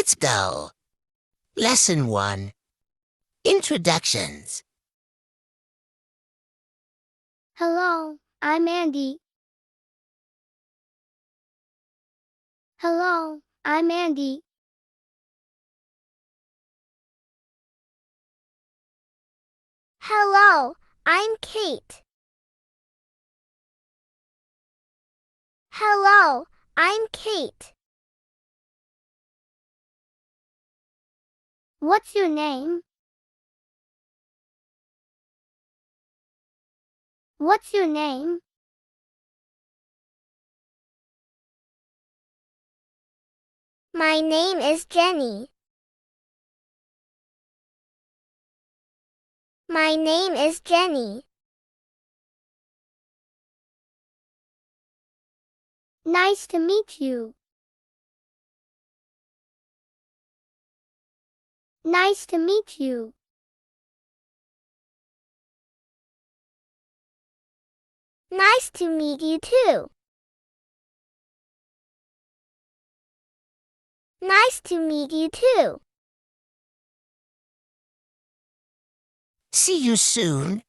Let's go. Lesson 1. Introductions. Hello, I'm Andy. Hello, I'm Andy. Hello, I'm Kate. Hello, I'm Kate. What's your name? What's your name? My name is Jenny. My name is Jenny. Nice to meet you. Nice to meet you. Nice to meet you too. Nice to meet you too. See you soon.